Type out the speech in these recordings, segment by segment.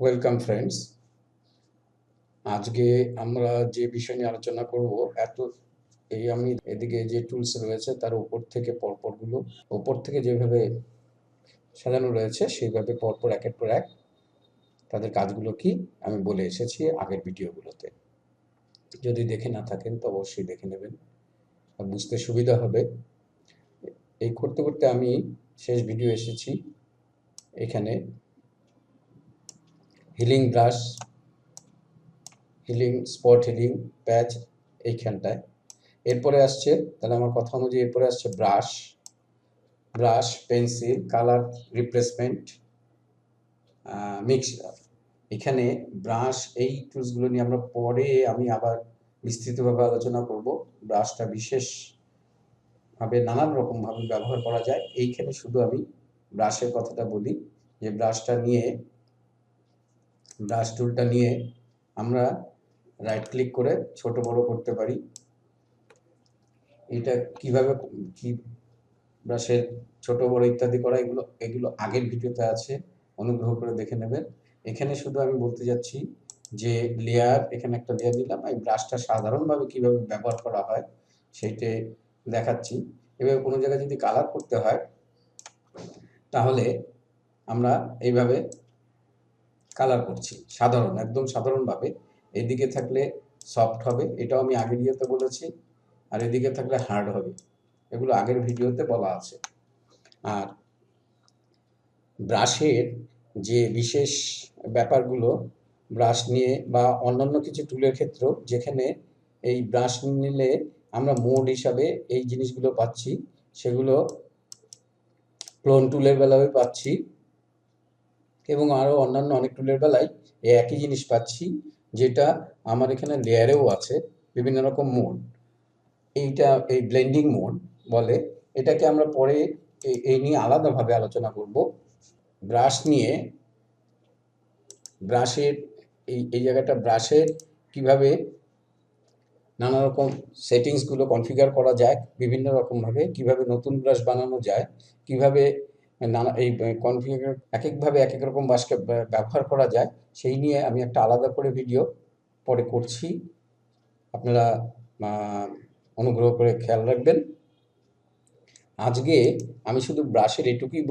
Welcome friends. আজকে আমরা যে বিষয় নিয়ে আলোচনা করব, আমি এদিকে যে টুলস রয়েছে তার উপর থেকে পরপরগুলো উপর থেকে যেভাবে সাজানো রয়েছে সেইভাবে পরপর একের পর এক তাদের কাজগুলো কি আমি বলে এসেছি আগের ভিডিওগুলোতে। যদি দেখে না থাকেন তো অবশ্যই দেখে নেবেন, আর বুঝতে সুবিধা হবে। এই করতে করতে আমি শেষ ভিডিও এসেছি এখানে healing brush, healing spot, healing patch এইখানটায়। এরপরে আসছে, তাহলে আমার কথা অনুযায়ী এরপরে আসছে brush, pencil, colour replacement, mixer. এখানে ব্রাশ, এই টুলসগুলো নিয়ে আমরা পরে আমি আবার বিস্তৃতভাবে আলোচনা করব। ব্রাশটা বিশেষভাবে নানান রকমভাবে ব্যবহার করা যায়। এইখানে শুধু আমি ব্রাশের কথাটা বলি যে ব্রাশ টুলটা নিয়ে আমরা রাইট ক্লিক করে ছোট বড় করতে পারি। এটা কিভাবে কি ব্রাশের ছোট বড় ইত্যাদি করা, এগুলো আগের ভিডিওতে আছে, অনুগ্রহ করে দেখে নেবেন। এখানে শুধু আমি বলতে যাচ্ছি যে লেয়ার, এখানে একটা লেয়ার দিলাম, এই ব্রাশটা সাধারণভাবে কিভাবে ব্যবহার করা হয় সেইটাই দেখাচ্ছি। এবার কোনো জায়গায় যদি কালার করতে হয় তাহলে আমরা এইভাবে কালার করছি, একদম সাধারণভাবে। এদিকে থাকলে সফট হবে, এটাও আমি আগের ভিডিওতে বলেছি, আর এদিকে থাকলে হার্ড হবে, এগুলো আগের ভিডিওতে বলা আছে। আর ব্রাশের যে বিশেষ ব্যাপারগুলো ব্রাশ নিয়ে বা অন্যান্য কিছু টুলের ক্ষেত্রেও, যেখানে এই ব্রাশ নিলে আমরা মোড হিসাবে এই জিনিসগুলো পাচ্ছি, সেগুলো ক্লোন টুলের বেলায় পাচ্ছি, এবং আরও অন্যান্য অনেক টুলের বেলায় এই একই জিনিস পাচ্ছি, যেটা আমার এখানে লেয়ারেও আছে বিভিন্ন রকম মোড। এই ব্লেন্ডিং মোড বলে, এটাকে আমরা পরে এই নিয়ে আলাদাভাবে আলোচনা করব। ব্রাশের এই জায়গাটা, ব্রাশের কিভাবে নানা রকম সেটিংসগুলো কনফিগার করা যায় বিভিন্ন রকমভাবে, কিভাবে নতুন ব্রাশ বানানো যায়, কিভাবে এই কনফিগার একভাবে এক এক রকম ব্রাশকে ব্যবহার করা যায়, সেই নিয়ে আমি একটা আলাদা করে ভিডিও পরে করছি। আপনারা অনুগ্রহ করে খেয়াল রাখবেন। আজকে আমি শুধু ব্রাশের এটুকুই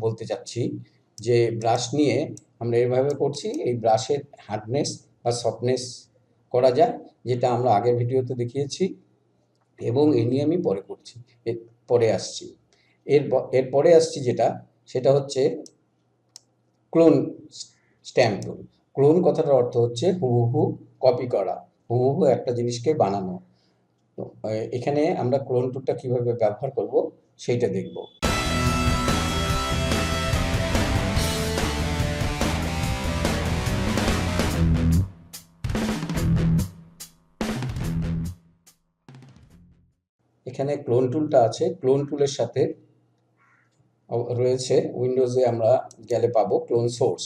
বলতে চাচ্ছি যে ব্রাশ নিয়ে আমরা এভাবে করছি, এই ব্রাশের হার্ডনেস বা সফটনেস করা যায়, যেটা আমরা আগের ভিডিওতে দেখিয়েছি, এবং এই নিয়ে আমি পরে আসছি। এরপরে আসছি সেটা হচ্ছে ক্লোন স্ট্যাম্প টুল। ক্লোন কথাটার অর্থ হচ্ছে হুবহু কপি করা, হুবহু একটা জিনিসকে বানানো। তো এখানে আমরা ক্লোন টুলটা কিভাবে ব্যবহার করব সেইটা দেখব। এখানে ক্লোন টুলটা আছে, ক্লোন টুলের সাথে রয়েছে, উইন্ডোজে আমরা গেলে পাবো ক্লোন সোর্স।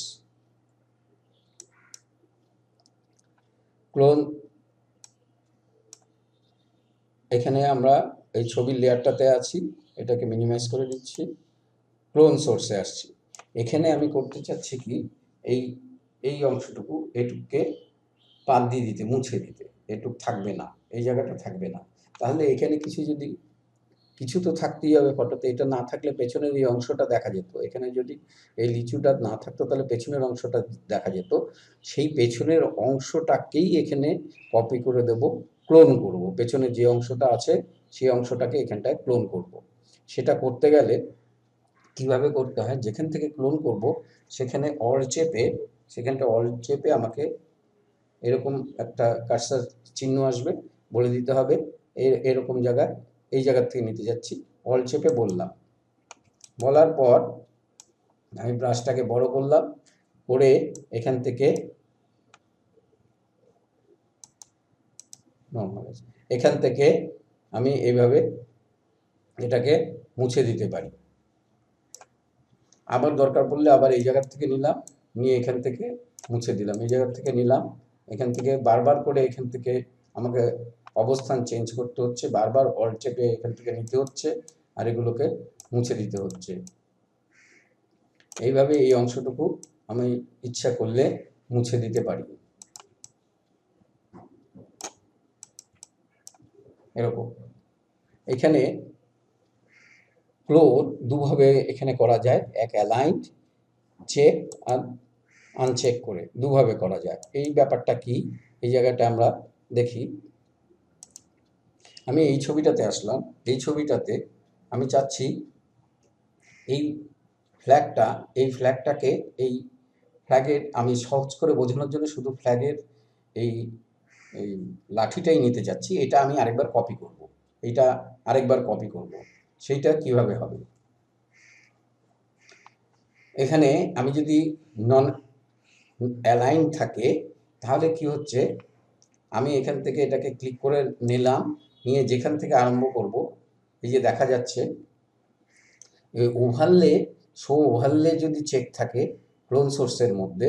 এখানে আমরা এই ছবির লেয়ারটাতে আছি, এটাকে মিনিমাইজ করে দিচ্ছি, ক্লোন সোর্সে আসছি। এখানে আমি করতে চাচ্ছি কি, এই এই অংশটুকু, এটুকুকে বাদ দিয়ে দিতে, মুছে দিতে, এটুক থাকবে না, এই জায়গাটা থাকবে না। তাহলে এখানে কিছু তো থাকতেই হবে ফটোতে, এটা না থাকলে পেছনের এই অংশটা দেখা যেত। এখানে যদি এই লিচুটা না থাকতো তাহলে পেছনের অংশটা দেখা যেত। সেই পেছনের অংশটাকেই এখানে কপি করে দেব, ক্লোন করব। পেছনে যে অংশটা আছে সেই অংশটাকে এখানটায় ক্লোন করব। সেটা করতে গেলে কিভাবে করতে হয়, যেখান থেকে ক্লোন করব সেখানটা অল্ট চেপে আমাকে এরকম একটা কার্সার চিহ্ন আসবে, বলে দিতে হবে এরকম জায়গায়, এই জায়গা থেকে নিতে যাচ্ছি, অল্ট চেপে বলার পর আমি ব্রাশটাকে বড় করলাম, করে এখান থেকে আমি এইভাবে এটাকে মুছে দিতে পারি। আবার দরকার পড়লে আবার এই জায়গা থেকে নিলাম, নিয়ে এখান থেকে মুছে দিলাম, এই জায়গা থেকে নিলাম, এখান থেকে বারবার করে এখান থেকে আমাকে অবস্থান চেঞ্জ করতে হচ্ছে, বারবার অল্ট চেপে এখান থেকে নিতে হচ্ছে, আর এগুলোকে মুছে দিতে হচ্ছে। এইভাবে এই অংশটুকু আমি ইচ্ছা করলে মুছে দিতে পারি, এরকম। এখানে ফ্লোর দুভাবে এখানে করা যায়, এক অ্যালাইনড চেক আর আনচেক করে দুভাবে করা যায়। এই ব্যাপারটা কি, এই জায়গাটা আমরা দেখি। আমি এই ছবিটাতে আসলাম, এই ছবিটাতে আমি চাচ্ছি এই ফ্ল্যাগটাকে এই ফ্ল্যাগের, আমি সহজ করে বোঝানোর জন্য শুধু ফ্ল্যাগের এই এই লাঠিটাই নিতে চাচ্ছি। এটা আমি আরেকবার কপি করব, এটা আরেকবার কপি করব। সেইটা কিভাবে হবে, এখানে আমি যদি নন অ্যালাইন থাকে তাহলে কি হচ্ছে, আমি এখান থেকে এটাকে ক্লিক করে নিলাম, নিয়ে যেখান থেকে আরম্ভ করব, এই যে দেখা যাচ্ছে ওভারলে, ওভারলে যদি চেক থাকে ক্লোন সোর্সের মধ্যে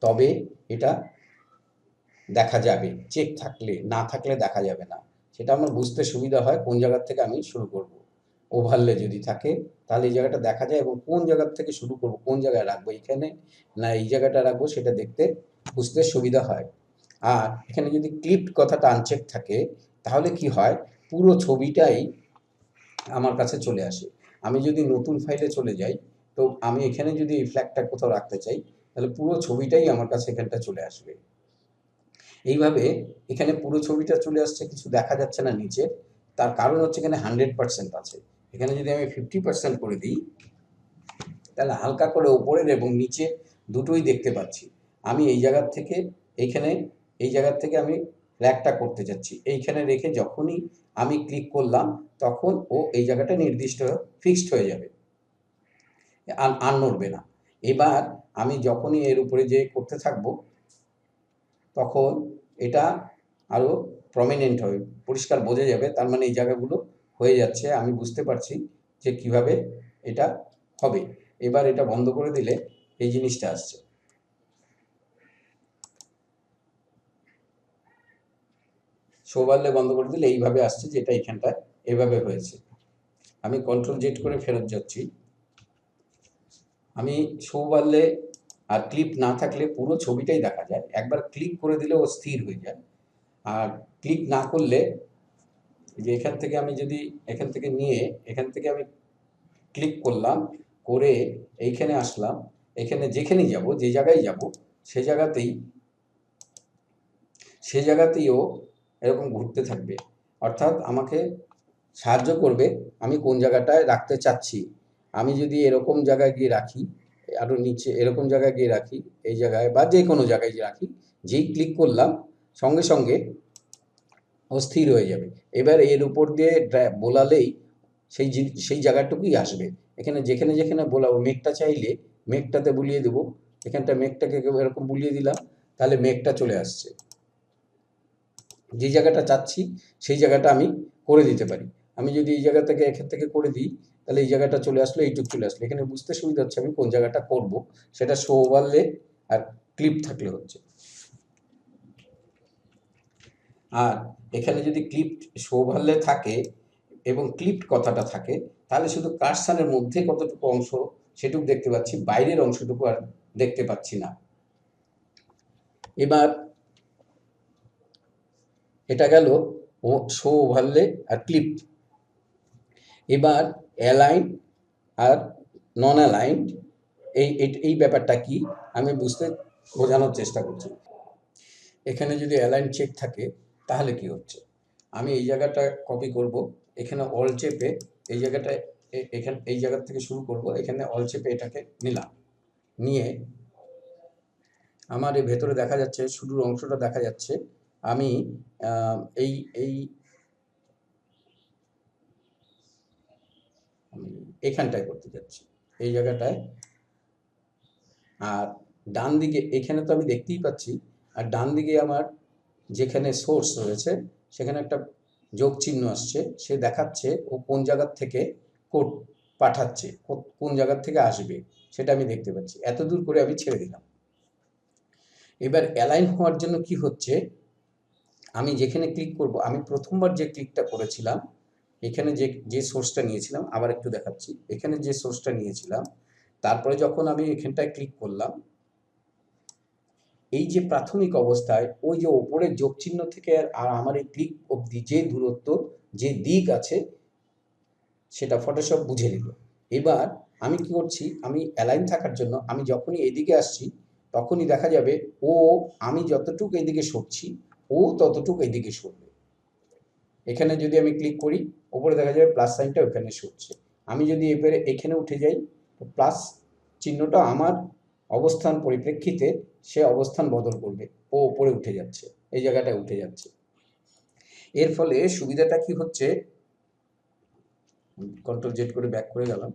তবে এটা দেখা যাবে, চেক থাকলে, না থাকলে দেখা যাবে না। সেটা আমার বুঝতে সুবিধা হয় কোন জায়গার থেকে আমি শুরু করব। ওভারলে যদি থাকে তাহলে এই জায়গাটা দেখা যায়, এবং কোন জায়গার থেকে শুরু করব, কোন জায়গায় রাখবো, এখানে না এই জায়গাটা রাখবো, সেটা দেখতে বুঝতে সুবিধা হয়। আর এখানে যদি ক্লিপড কথাটা আনচেক থাকে তাহলে কি হয়, পুরো ছবিটাই আমার কাছে চলে আসে। আমি যদি নতুন ফাইলে চলে যাই, তো আমি এখানে যদি এই ফ্ল্যাগটা কোথাও রাখতে চাই তাহলে পুরো ছবিটাই আমার কাছে এখানটা চলে আসবে। এইভাবে এখানে পুরো ছবিটা চলে আসছে, কিছু দেখা যাচ্ছে না নিচে। তার কারণ হচ্ছে এখানে 100% আছে। এখানে যদি আমি 50% করে দিই তাহলে হালকা করে ওপরের এবং নিচে দুটোই দেখতে পাচ্ছি। আমি এই জায়গার থেকে এইখানে, এই জায়গার থেকে আমি ফ্ল্যাগটা করতে যাচ্ছি, এইখানে রেখে যখনই আমি ক্লিক করলাম তখন ও এই জায়গাটা নির্দিষ্ট ফিক্সড হয়ে যাবে, আর নড়বে না। এবার আমি যখনই এর উপরে যে করতে থাকবো তখন এটা আরও প্রমিনেন্ট হবে, পরিষ্কার বোঝা যাবে। তার মানে এই জায়গাগুলো হয়ে যাচ্ছে, আমি বুঝতে পারছি যে কিভাবে এটা হবে। এবার এটা বন্ধ করে দিলে এই জিনিসটা আসছে, শোবারলে বন্ধ করে দিলে এইভাবে আসছে, যেটা এখানটা এভাবে হয়েছে। আমি কন্ট্রোল জেড করে ফেরত যাচ্ছি। আমি শোবারলে আর ক্লিপ না থাকলে পুরো ছবিটাই দেখা যায়, একবার ক্লিক করে দিলে ও স্থির হয়ে যায়। আর ক্লিক না করলে, যে এখান থেকে আমি যদি এখান থেকে নিয়ে এখান থেকে আমি ক্লিক করলাম, করে এইখানে আসলাম, এখানে যেখানেই যাব, যে জায়গায় যাব সে জায়গাতেই ও এরকম ঘুরতে থাকবে। অর্থাৎ আমাকে সাহায্য করবে আমি কোন জায়গাটায় রাখতে চাচ্ছি। আমি যদি এরকম জায়গায় গিয়ে রাখি, আরও নিচে এরকম জায়গায় গিয়ে রাখি, এই জায়গায় বা যে কোনো জায়গায় যে রাখি, যেই ক্লিক করলাম সঙ্গে সঙ্গে অস্থির হয়ে যাবে। এবার এর উপর দিয়ে বোলালেই সেই জায়গাটুকুই আসবে। এখানে যেখানে যেখানে বোলাবো, মেঘটা চাইলে মেঘটাতে বুলিয়ে দেবো, এখানটা মেঘটাকে এরকম বুলিয়ে দিলাম, তাহলে মেঘটা চলে আসছে। যে জায়গাটা চাচ্ছি সেই জায়গাটা আমি করে দিতে পারি। আমি যদি এই জায়গা থেকে এখান থেকে করে দিই তাহলে এই জায়গাটা চলে আসলো, এইটুক চলে আসলো। এখানে বুঝতে সুবিধা হচ্ছে আমি কোন জায়গাটা করব, সেটা শো ওভারলে আর ক্লিপ থাকলে হচ্ছে। আর এখানে যদি ক্লিপড শো ওভারলে থাকে এবং ক্লিপড কথাটা থাকে তাহলে শুধু কার্সারের মধ্যে কতটুকু অংশ সেটুকু দেখতে পাচ্ছি, বাইরের অংশটুকু আর দেখতে পাচ্ছি না। এবার এটা গেল ও শো ওভারলে আর ক্লিপ। এবার অ্যালাইন আর নন অ্যালাইন্ড, এই ব্যাপারটা কি আমি বোঝানোর চেষ্টা করছি। এখানে যদি অ্যালাইন চেক থাকে তাহলে কি হচ্ছে, আমি এই জায়গাটা কপি করব, এখানে অল চেপে এই জায়গাটায়, এখানে এই জায়গা থেকে শুরু করব, এখানে অল চেপে এটাকে নিলাম, নিয়ে আমার এই ভেতরে দেখা যাচ্ছে শুরুর অংশটা দেখা যাচ্ছে। আমি এই এই আমি এখানটায় করতে যাচ্ছি, এই জায়গাটায়। আর ডান দিকে এখানে তো আমি দেখতেই পাচ্ছি, আর ডান দিকে আমার যেখানে সোর্স রয়েছে সেখানে একটা যোগ চিহ্ন আসছে, সে দেখাচ্ছে ও কোন জায়গার থেকে কোড পাঠাচ্ছে, কোন জায়গার থেকে আসবে সেটা আমি দেখতে পাচ্ছি। এত দূর করে আমি ছেড়ে দিলাম। এবার অ্যালাইন হওয়ার জন্য কি হচ্ছে, আমি যেখানে ক্লিক করব, আমি প্রথমবার যে ক্লিকটা করেছিলাম এখানে যে সোর্সটা নিয়েছিলাম, আবার একটু দেখাচ্ছি, এখানে যে সোর্সটা নিয়েছিলাম, তারপরে যখন আমি এখানটায় ক্লিক করলাম এই যে প্রাথমিক অবস্থায় ওই যে ওপরের যোগ চিহ্ন থেকে আর আমার এই ক্লিক অবধি যে দূরত্ব, যে দিক আছে, সেটা ফটোশপ বুঝে নিল। এবার আমি কি করছি, আমি অ্যালাইন থাকার জন্য আমি যখনই এদিকে আসছি তখনই দেখা যাবে ও, আমি যতটুকু এদিকে সরছি ও ততটুকু এদিকে সরবে। এখানে যদি আমি ক্লিক করি, ওপরে দেখা যাবে প্লাস সাইনটা ওখানে সরছে। আমি যদি এবারে এখানে উঠে যাই, তো প্লাস চিহ্নটা আমার অবস্থান পরিপ্রেক্ষিতে সে অবস্থান বদল করবে, ও ওপরে উঠে যাচ্ছে, এই জায়গাটায় উঠে যাচ্ছে। এর ফলে সুবিধাটা কি হচ্ছে, কন্ট্রোল জেড করে ব্যাক করে গেলাম।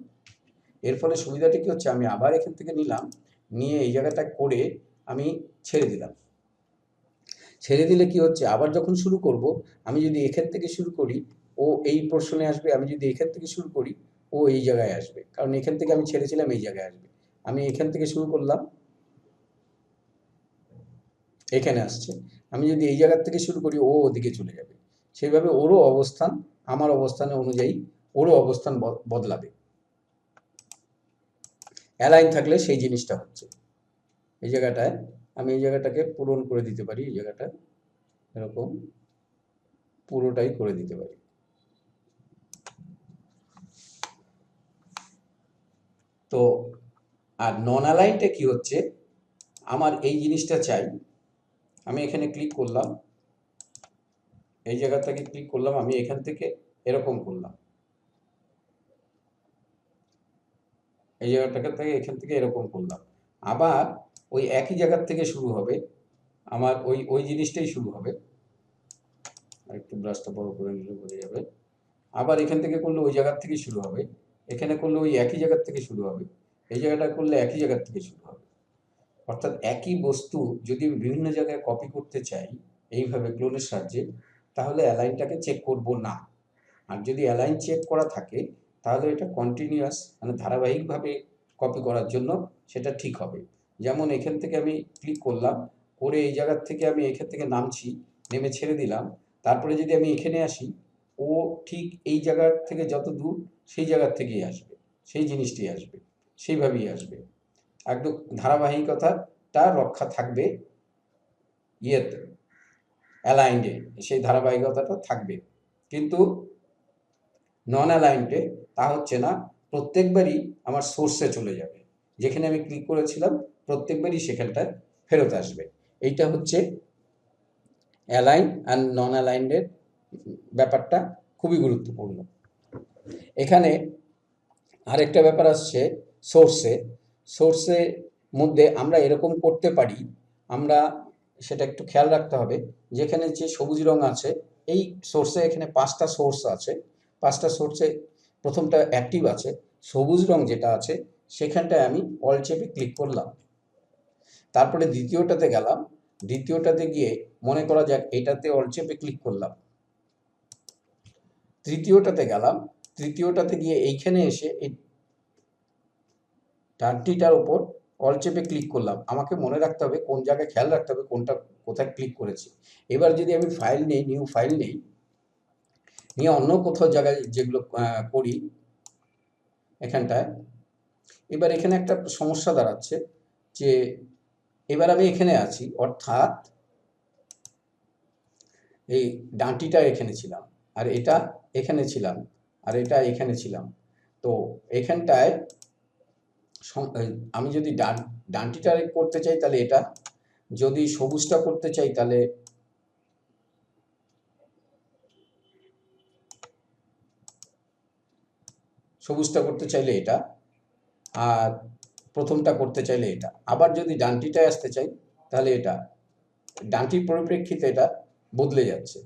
এর ফলে সুবিধাটা কি হচ্ছে, আমি আবার এখান থেকে নিলাম, নিয়ে এই জায়গাটা করে আমি ছেড়ে দিলাম। ছেড়ে দিলে কি হচ্ছে, আবার যখন শুরু করব, আমি যদি এখান থেকে শুরু করি ও এই পোর্শনে আসবে, আমি যদি এখান থেকে শুরু করি ও এই জায়গায় আসবে, কারণ এখান থেকে আমি ছেড়েছিলাম এই জায়গায় আসবে। আমি এখান থেকে শুরু করলাম, এখানে আসছে, আমি যদি এই জায়গার থেকে শুরু করি ও ওদিকে চলে যাবে। সেইভাবে ওরও অবস্থান আমার অবস্থানের অনুযায়ী ওরও অবস্থান বদলাবে। অ্যালাইন থাকলে সেই জিনিসটা হচ্ছে। এই জায়গাটায় আমি এই জায়গাটাকে পূরণ করে দিতে পারি, এই জায়গাটা এরকম পুরোটাই করে দিতে পারি। তো আর নন অ্যালাইনটা কি হচ্ছে, আমার এই জিনিসটা চাই, আমি এখানে ক্লিক করলাম, এই জায়গা থেকে ক্লিক করলাম, আমি এখান থেকে এরকম করলাম, এই জায়গাটাকে থেকে এখান থেকে এরকম করলাম, আবার ওই একই জায়গার থেকে শুরু হবে, আমার ওই ওই জিনিসটাই শুরু হবে। আর একটু ব্রাশটা বড় করে নিলে বোঝা যাবে। আবার এখান থেকে করলে ওই জায়গার থেকে শুরু হবে, এখানে করলে ওই একই জায়গার থেকে শুরু হবে, এই জায়গাটা করলে একই জায়গার থেকে শুরু হবে। অর্থাৎ একই বস্তু যদি আমি বিভিন্ন জায়গায় কপি করতে চাই এইভাবে ক্লোনের সাহায্যে, তাহলে অ্যালাইনটাকে চেক করব না। আর যদি অ্যালাইন চেক করা থাকে তাহলে এটা কন্টিনিউয়াস, মানে ধারাবাহিকভাবে কপি করার জন্য সেটা ঠিক হবে। যেমন এখান থেকে আমি ক্লিক করলাম, করে এই জায়গার থেকে আমি এখান থেকে নামছি, নেমে ছেড়ে দিলাম, তারপরে যদি আমি এখানে আসি, ও ঠিক এই জায়গার থেকে যত দূর সেই জায়গার থেকেই আসবে, সেই জিনিসটি আসবে, সেইভাবেই আসবে। একদম ধারাবাহিকতাটা রক্ষা থাকবে, ইয়েতে অ্যালাইন্ডে সেই ধারাবাহিকতাটা থাকবে। কিন্তু নন অ্যালাইন্ডে তা হচ্ছে না, প্রত্যেকবারই আমার সোর্সে চলে যাবে, যেখানে আমি ক্লিক করেছিলাম প্রত্যেকবারই সেখানটায় ফেরত আসবে। এইটা হচ্ছে অ্যালাইন আর নন অ্যালাইন্ডের ব্যাপারটা খুবই গুরুত্বপূর্ণ। এখানে আরেকটা ব্যাপার আসছে সোর্সে। সোর্সের মধ্যে আমরা এরকম করতে পারি, আমরা সেটা একটু খেয়াল রাখতে হবে, যেখানে যে সবুজ রং আছে এই সোর্সে, এখানে 5টা সোর্স আছে, 5টা সোর্সে প্রথমটা অ্যাক্টিভ আছে, সবুজ রং যেটা আছে সেখানটায় আমি অল চেপে ক্লিক করলাম, তারপরে দ্বিতীয়টাতে গেলাম, দ্বিতীয়টাতে গিয়ে মনে করা যাক এটাতে অল চেপে ক্লিক করলাম, তৃতীয়টাতে গেলাম, তৃতীয়টাতে গিয়ে এইখানে এসে এই ডানটিটার উপর অল চেপে ক্লিক করলাম, আমাকে মনে রাখতে হবে কোন জায়গায়, খেয়াল রাখতে হবে কোনটা কোথায় ক্লিক করেছি। এবার যদি আমি ফাইল নেই, নিউ ফাইল নেই, নিয়ে অন্য কোথাও জায়গায় যেগুলো করি এখানটায়, এবার এখানে একটা সমস্যা দাঁড়াচ্ছে যে এবার আমি এখানে আছি, অর্থাৎ এই ডানটিটা এখানে ছিলাম, আর এটা এখানে ছিলাম, আর এটা এখানে ছিলাম। তো এখানটায় আমি যদি ডানটিটা করতে চাই তাহলে এটা, যদি সবুজটা করতে চাই তাহলে সবুজটা করতে চাইলে এটা, আর প্রথমটা করতে চাইলে এটা। আবার যদি ডানটিটায় আসতে চাই তাহলে এটা, ডানটির পরিপ্রেক্ষিতে এটা বদলে যাচ্ছে,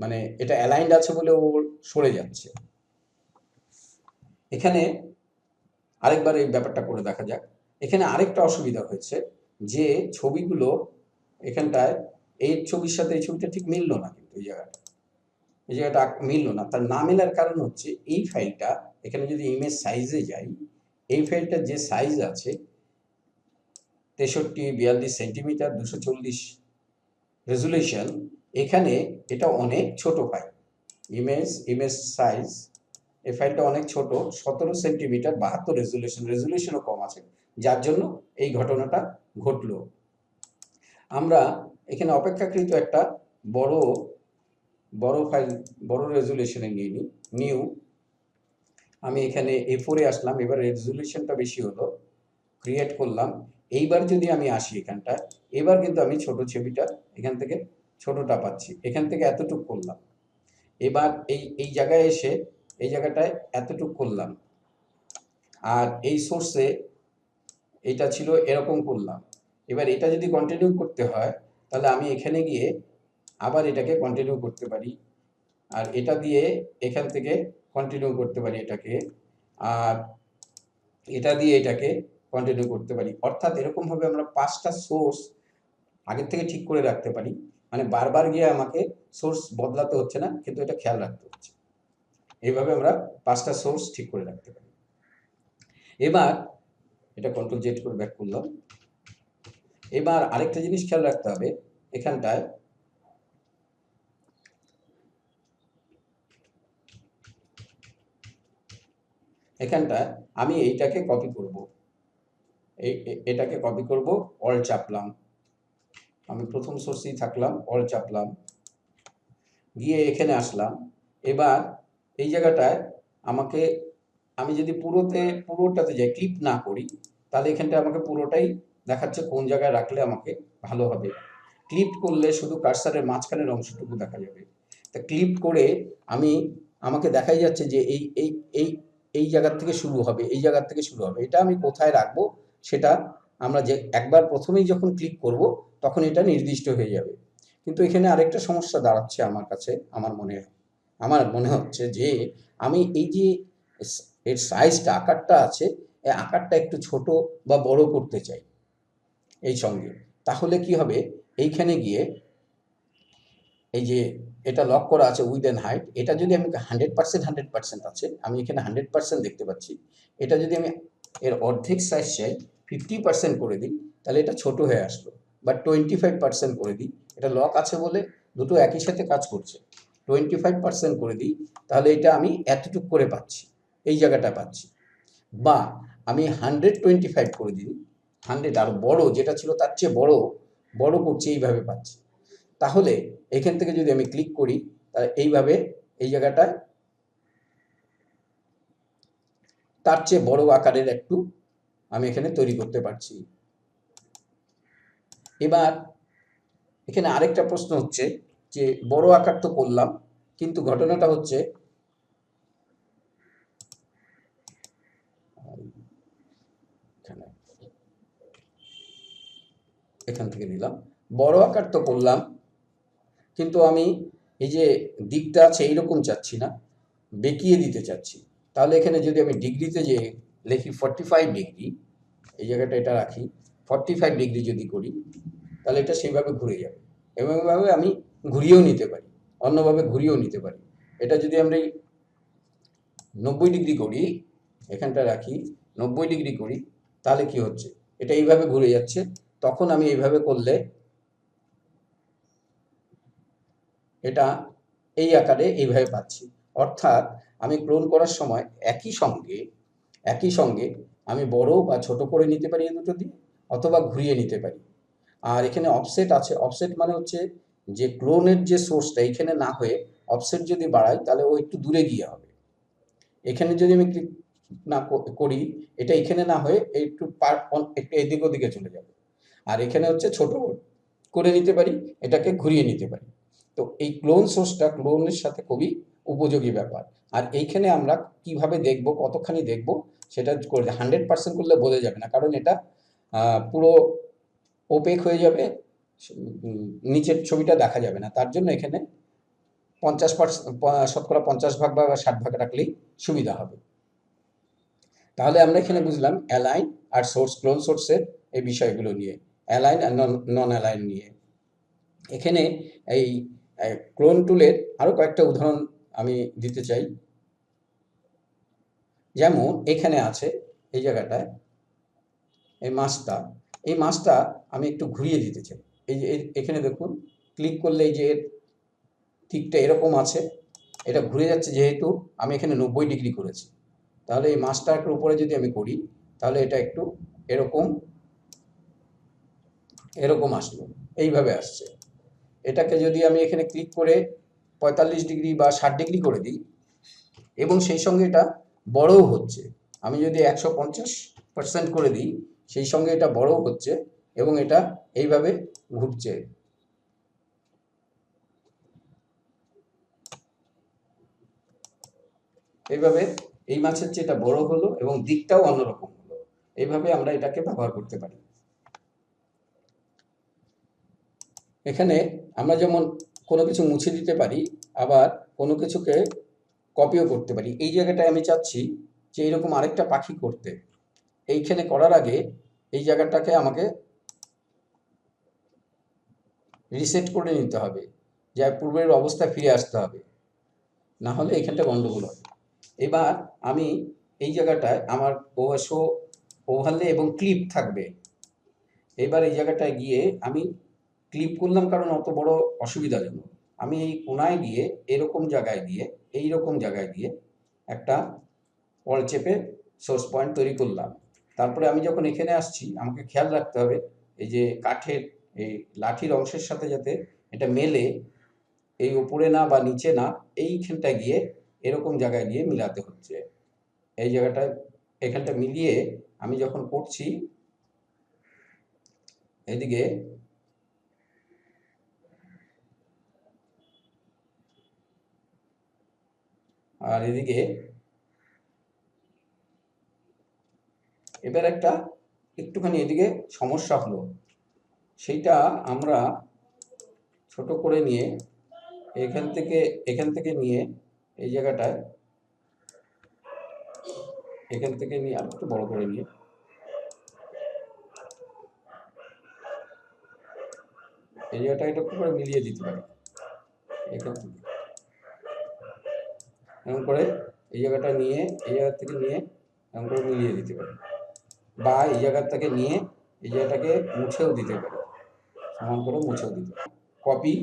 মানে এটা অ্যালাইন্ড আছে বলে ও সরে যাচ্ছে। এখানে আরেকবার এই ব্যাপারটা করে দেখা যাক। এখানে আরেকটা অসুবিধা হয়েছে যে ছবিগুলো এখানটায় এই ছবির সাথে এই ছবিটা ঠিক মিললো না, কিন্তু এই জায়গাটা মিললো না। তার না মেলার কারণ হচ্ছে এই ফাইলটা, এখানে যদি ইমেজ সাইজে যাই, এই ফাইলটার যে সাইজ আছে 63-42 সেন্টিমিটার 240 রেজুলেশন, এখানে এটা অনেক ছোট ফাইল, ইমেজ সাইজ, এই ফাইলটা অনেক ছোট, 17 সেন্টিমিটার 72 রেজুলেশনও কম আছে, যার জন্য এই ঘটনাটা ঘটলো। আমরা এখানে অপেক্ষাকৃত একটা বড় বড় ফাইল, বড় রেজুলেশনে নিয়ে নিই। নিউ, আমি এখানে A4 আসলাম, এবার রেজুলেশনটা বেশি হলো, ক্রিয়েট করলাম। এইবার যদি আমি আসি এখানটায়, এবার কিন্তু আমি ছোট ছবিটা এখান থেকে ছোটটা পাচ্ছি, এখান থেকে এতটুক করলাম। এবার এই জায়গায় এসে এই জায়গাটায় এতটুক করলাম, আর এই সোর্সে এটা ছিল এরকম করলাম। এবার এটা যদি কন্টিনিউ করতে হয় তাহলে আমি এখানে গিয়ে আবার এটাকে কন্টিনিউ করতে পারি, আর এটা দিয়ে এখান থেকে কন্টিনিউ করতে পারি এটাকে, আর এটা দিয়ে এটাকে কন্টিনিউ করতে পারি। অর্থাৎ এরকমভাবে আমরা 5টা সোর্স আগের থেকে ঠিক করে রাখতে পারি, মানে বারবার গিয়ে আমাকে সোর্স বদলাতে হচ্ছে না, কিন্তু এটা খেয়াল রাখতে হচ্ছে। এইভাবে আমরা 5টা সোর্স ঠিক করে রাখতে পারি। এবার এটা কন্ট্রোল জেড করে ব্যাক করলাম। এবার আরেকটা জিনিস খেয়াল রাখতে হবে, এখানটায় আমি এইটাকে কপি করব, এটাকে কপি করব, অল চাপলাম, আমি প্রথম সোর্সেই থাকলাম, অল চাপলাম, গিয়ে এখানে আসলাম। এবার এই জায়গাটায় আমাকে, আমি যদি পুরোটাতে যাই, ক্লিপ না করি, তাহলে এখানটা আমাকে পুরোটাই দেখাচ্ছে কোন জায়গায় রাখলে আমাকে ভালো হবে। ক্লিপ করলে শুধু কার্সারের মাঝখানের অংশটুকু দেখা যাবে। তা ক্লিপ করে আমাকে দেখাই যাচ্ছে যে এই এই এই এই জায়গার থেকে শুরু হবে, এই জায়গার থেকে শুরু হবে। এটা আমি কোথায় রাখবো সেটা আমরা যে একবার প্রথমেই যখন ক্লিক করব তখন এটা নির্দিষ্ট হয়ে যাবে। কিন্তু এখানে আরেকটা সমস্যা দাঁড়াচ্ছে আমার কাছে, আমার মনে হচ্ছে যে আমি এই যে এর সাইজটা, আকারটা আছে, এই আকারটা একটু ছোট বা বড় করতে চাই এই সঙ্গে। তাহলে কি হবে, এইখানে গিয়ে এই যে এটা লক করা আছে উইথ এন্ড হাইট, এটা যদি আমি 100% আছে, আমি এখানে 100% দেখতে পাচ্ছি। এটা যদি আমি এর অর্ধেক সাইজ চাই, 50% করে দিই, তাহলে এটা ছোট হয়ে আসলো। বা 25% করে দিই, এটা লক আছে বলে দুটো একই সাথে কাজ করছে। 25% করে দিই, তাহলে এটা আমি এতটুক করে পাচ্ছি, এই জায়গাটা পাচ্ছি। বা আমি 125 করে দিই, 100 আরো বড় যেটা ছিল তার চেয়ে বড় বড় করছি, এইভাবে পাচ্ছি। তাহলে এখান থেকে যদি আমি ক্লিক করি, তাহলে এইভাবে এই জায়গাটায় তার চেয়ে বড় আকারের একটু আমি এখানে তৈরি করতে পারছি। এবার এখানে আরেকটা প্রশ্ন হচ্ছে যে বড় আকার তো করলাম, কিন্তু ঘটনাটা হচ্ছে এখান থেকে নিলাম, বড় আকার তো করলাম, কিন্তু আমি এই যে দিকটা আছে এইরকম চাচ্ছি না, বেঁকিয়ে দিতে চাচ্ছি। তাহলে এখানে যদি আমি ডিগ্রিতে যে লিখি 45 ডিগ্রি, এই জায়গাটা এটা রাখি, 45 ডিগ্রি যদি করি, তাহলে এটা সেইভাবে ঘুরে যাবে। এবং এভাবে আমি ঘুরিয়েও নিতে পারি, অন্যভাবে ঘুরিয়েও নিতে পারি। এটা যদি আমরা 90 ডিগ্রি করি, এখানটা রাখি, 90 ডিগ্রি করি, তাহলে কি হচ্ছে, এটা এইভাবে ঘুরে যাচ্ছে। তখন আমি এইভাবে করলে এটা এই আকারে এইভাবে পাচ্ছি। অর্থাৎ আমি ক্লোন করার সময় একই সঙ্গে আমি বড় বা ছোট করে নিতে পারি এই দুটো দিয়ে, অথবা ঘুরিয়ে নিতে পারি। আর এখানে অফসেট আছে, অফসেট মানে হচ্ছে যে ক্লোনের যে সোর্সটা এখানে না হয়ে অফসেট যদি বাড়াই তাহলে ও একটু দূরে গিয়ে হবে। এখানে যদি আমি ক্লিক না করি, এটা এখানে না হয়ে একটু একটু এদিক ওদিকে চলে যাবে। আর এখানে হচ্ছে ছোট করে নিতে পারি, এটাকে ঘুরিয়ে নিতে পারি। তো এই ক্লোন সোর্সটা ক্লোনের সাথে খুবই উপযোগী ব্যাপার। আর এইখানে আমরা কিভাবে দেখব, কতখানি দেখব, সেটা করে 100% করলে বোঝা যাবে না, কারণ এটা পুরো ওপেক হয়ে যাবে, নিচের ছবিটা দেখা যাবে না। তার জন্য এখানে শতকরা 50 ভাগ বা 60 ভাগ রাখলেই সুবিধা হবে। তাহলে আমরা এখানে বুঝলাম অ্যালাইন আর সোর্স, ক্লোন সোর্সের এই বিষয়গুলো নিয়ে, অ্যালাইন আর নন অ্যালাইন নিয়ে। এখানে এই ক্লোন টুলের আরো কয়েকটা উদাহরণ আমি দিতে চাই। যেমন এখানে আছে এই জায়গাটায় এই মাছটা আমি একটু ঘুরিয়ে দিতে চাই। এই যে এখানে দেখুন, ক্লিক করলে এই যে দিকটা এরকম আছে, এটা ঘুরে যাচ্ছে, যেহেতু আমি এখানে 90 ডিগ্রি করেছি। তাহলে এই মাছটার উপরে যদি আমি করি, তাহলে এটা একটু এরকম আসলো। এইভাবে আসছে। এটাকে যদি আমি এখানে ক্লিক করে 45 ডিগ্রি বা 60 ডিগ্রি করে দিই এবং সেই সঙ্গে এটা বড়ও হচ্ছে, আমি যদি 150% করে দিই সেই সঙ্গে এটা বড়ও হচ্ছে এবং এটা এইভাবে ঘুরছে। এইভাবে এই মাছের চেয়ে এটা বড় হলো এবং দিকটাও অন্যরকম হলো। এইভাবে আমরা এটাকে ব্যবহার করতে পারি। এখানে আমরা যেমন কোনো কিছু মুছে দিতে পারি, আবার কোনো কিছুকে কপিও করতে পারি। এই জায়গাটায় আমি চাচ্ছি যে এইরকম আরেকটা পাখি করতে। এইখানে করার আগে এই জায়গাটাকে আমাকে রিসেট করে নিতে হবে, যা পূর্বের অবস্থায় ফিরে আসতে হবে, না হলে এখানটা গন্ডগোল হবে। এবার আমি এই জায়গাটায় আমার শো ওভারলে এবং ক্লিপ থাকবে। এবার এই জায়গাটায় গিয়ে আমি ক্লিপ করলাম, কারণ অত বড় অসুবিধাজনক। আমি এই কোনায় গিয়ে এরকম জায়গায় দিয়ে এইরকম জায়গায় দিয়ে একটা অল চেপে সোর্স পয়েন্ট তৈরি করলাম। তারপরে আমি যখন এখানে আসছি আমাকে খেয়াল রাখতে হবে এই যে কাঠের এই লাঠির অংশের সাথে যাতে এটা মেলে, এই উপরে না বা নিচে না, এইখানটায় গিয়ে এরকম জায়গায় গিয়ে মিলাতে হচ্ছে। এই জায়গাটায় এখানটা মিলিয়ে আমি যখন করছি এদিকে আর এদিকে, এবার একটা একটুখানি এদিকে সমস্যা হলো, সেইটা আমরা ছোট করে নিয়ে এখান থেকে নিয়ে এই জায়গাটায় এখান থেকে নিয়ে আর একটু বড় করে নিয়ে এই জায়গাটা এটা করে মিলিয়ে দিতে পারি। এখান থেকে এমন করে এই জায়গাটা নিয়ে এই জায়গা থেকে নিয়ে এমন করে মিলিয়ে দিতে পারি, বা এই জায়গার থেকে নিয়ে এই জায়গাটাকে মুছেও দিতে পারি, সমান করে মুছেও দিতে পারি। কপি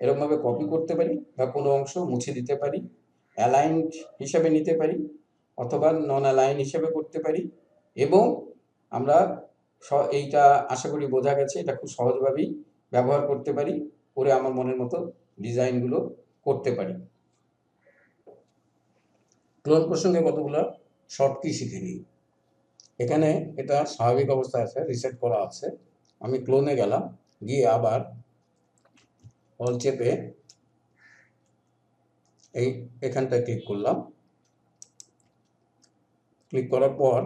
এরকমভাবে কপি করতে পারি বা কোনো অংশ মুছে দিতে পারি, অ্যালাইন্ড হিসাবে নিতে পারি অথবা নন অ্যালাইন হিসাবে করতে পারি। এবং আমরা এইটা আশা করি বোঝা গেছে, এটা খুব সহজভাবেই ব্যবহার করতে পারি, করে আমার মনের মতো ডিজাইনগুলো করতে পারি। ক্লোন প্রসঙ্গে কতগুলো শর্ট কি শিখে নিই। এখানে এটা স্বাভাবিক অবস্থায় আছে, রিসেট করা আছে। আমি ক্লোনে গেলাম, গিয়ে আবার অল চেপে এখানটায় ক্লিক করলাম। ক্লিক করার পর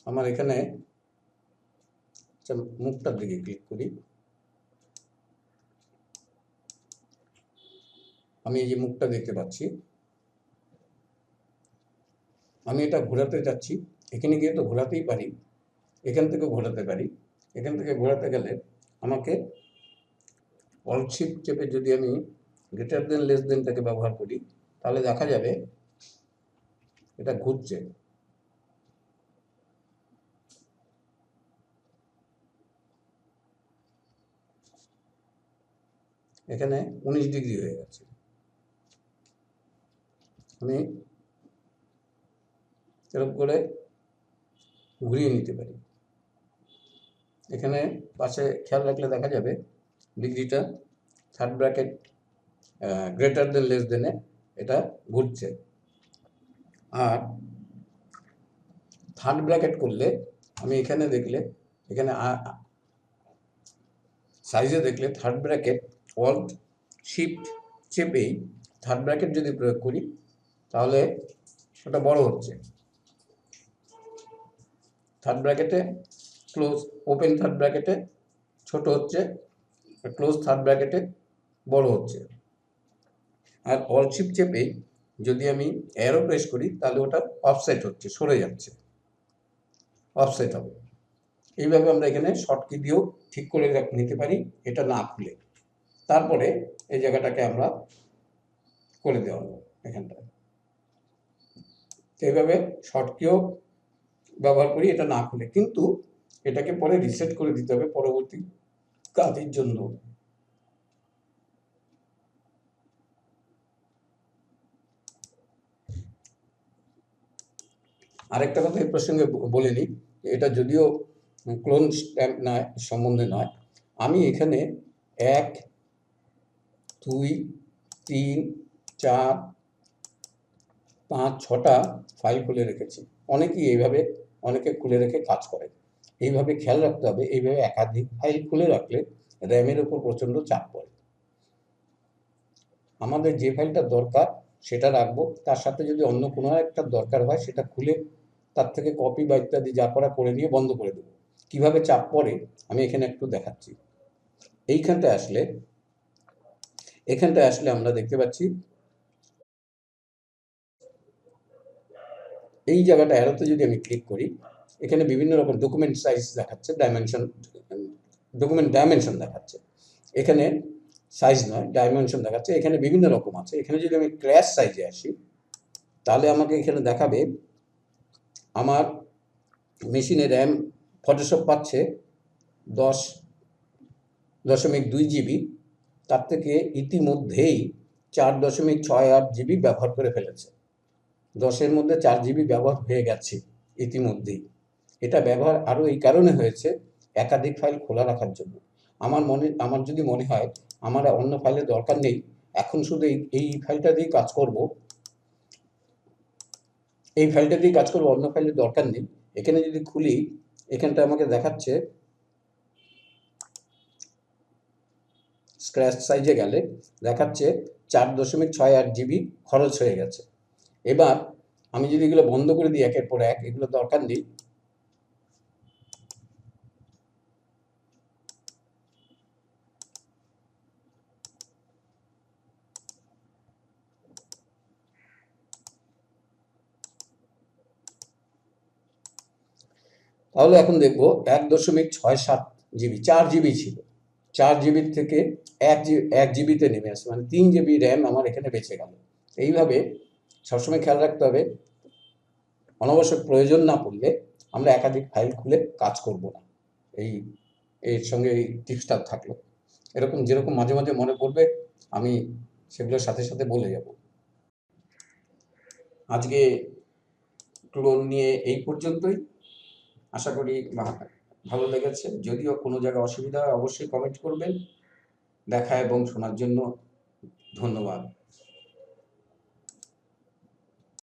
আমার এখানে মুখটার দিকে ক্লিক করি। আমি এই যে মুখটা দেখতে পাচ্ছি, আমি এটা ঘোরাতে যাচ্ছি। এখানে গিয়ে তো ঘোরাতেই পারি, এখান থেকে ঘোরাতে পারি। এখান থেকে ঘোরাতে গেলে আমাকে অল্ট শিফট চেপে যদি আমি গ্রেটার দেন লেস দেনটাকে ব্যবহার করি, তাহলে দেখা যাবে এটা ঘুরছে। এখানে 19 ডিগ্রি হয়ে গেছে। আমি এরকম করে ঘুরিয়ে নিতে পারি। এখানে পাশে খেয়াল রাখলে দেখা যাবে ডিগ্রিটা third bracket greater than less দেনে এটা ঘুরছে। আর থার্ড ব্র্যাকেট করলে আমি এখানে দেখলে, এখানে সাইজে দেখলে থার্ড ব্র্যাকেট অল্ট শিফট চেপেই থার্ড ব্র্যাকেট যদি প্রয়োগ করি তাহলে ওটা বড় হচ্ছে। থার্ড ব্র্যাকেটে ক্লোজ, ওপেন থার্ড ব্র্যাকেটে ছোট হচ্ছে, ক্লোজ থার্ড ব্র্যাকেটে বড় হচ্ছে। আর অল শিফট চেপেই যদি আমি অ্যারো প্রেস করি তাহলে ওটা অফসেট হচ্ছে, সরে যাচ্ছে, অফসেট হবে। এইভাবে আমরা এখানে শর্ট কি দিয়েও ঠিক করে নিতে পারি, এটা না খুলে। তারপরে এই জায়গাটাকে আমরা করে দেওয়া হলো এখানটায়। এইভাবে শর্ট কিও ব্যবহার করি এটা না খুলে, কিন্তু এটাকে পরে রিসেট করে দিতে হবে পরবর্তী কাজের জন্য। আরেকটা কথা এই প্রসঙ্গে বলে নিই, এটা যদিও ক্লোন স্ট্যাম্প না সম্বন্ধে নয়, আমি এখানে 1 2 3 4 5 6টা ফাইল খুলে রেখেছি। অনেকেই এইভাবে অনেকে খুলে রেখে কাজ করে। এইভাবে খেয়াল রাখতে হবে, এইভাবে একাধিক ফাইল খুলে রাখলে র্যামের উপর প্রচণ্ড চাপ পড়ে। আমাদের যে ফাইলটা দরকার সেটা রাখবো, তার সাথে যদি অন্য কোনো একটা দরকার হয় সেটা খুলে তার থেকে কপি বা ইত্যাদি যা করা করে নিয়ে বন্ধ করে দেবো। কিভাবে চাপ পড়ে আমি এখানে একটু দেখাচ্ছি। এখানটায় আসলে আমরা দেখতে পাচ্ছি এই জায়গাটা অ্যারোতে যদি আমি ক্লিক করি, এখানে বিভিন্ন রকম ডকুমেন্ট সাইজ দেখাচ্ছে, ডকুমেন্ট ডাইমেনশন দেখাচ্ছে। এখানে সাইজ নয়, ডাইমেনশন দেখাচ্ছে। এখানে বিভিন্ন রকম আছে। এখানে যদি আমি ক্র্যাশ সাইজে আসি, তাহলে আমাকে এখানে দেখাবে আমার মেশিনে র্যাম ফটোশপ পাচ্ছে 10.2 জিবি, তার থেকে ইতিমধ্যেই 4.68 জিবি ব্যবহার করে ফেলেছে। 10-এর মধ্যে 4 জিবি ব্যবহার হয়ে গেছে ইতিমধ্যেই। এটা ব্যবহার আরও এই কারণে হয়েছে, একাধিক ফাইল খোলা রাখার জন্য। আমার যদি মনে হয় আমার অন্য ফাইলের দরকার নেই, এখন শুধু এই ফাইলটা দিয়েই কাজ করব, অন্য ফাইলের দরকার নেই। এখানে যদি খুলি, এখানটা আমাকে দেখাচ্ছে স্ক্র্যাচ সাইজে গেলে দেখাচ্ছে 4.68 জিবি খরচ হয়ে গেছে। এবার আমি যদি এগুলো বন্ধ করে দিই একের পর এক, এগুলো দরকার নেই, তাহলে এখন দেখব 1.67 জিবি, 4 জিবি ছিল, 4 জিবির থেকে 1 জিবিতে নেমে আসে, মানে 3 জিবি র্যাম আমার এখানে বেঁচে গেল। এইভাবে সবসময় খেয়াল রাখতে হবে, অনাবশ্যক প্রয়োজন না পড়লে আমরা একাধিক ফাইল খুলে কাজ করব না। এর সঙ্গে এই টিপসটা থাকলো। এরকম যেরকম মাঝে মাঝে মনে পড়বে আমি সেগুলোর সাথে সাথে বলে যাব। আজকে ক্লোন নিয়ে এই পর্যন্তই। আশা করি ভালো লেগেছে। যদিও কোনো জায়গায় অসুবিধা হয় অবশ্যই কমেন্ট করবেন। দেখা এবং শোনার জন্য ধন্যবাদ।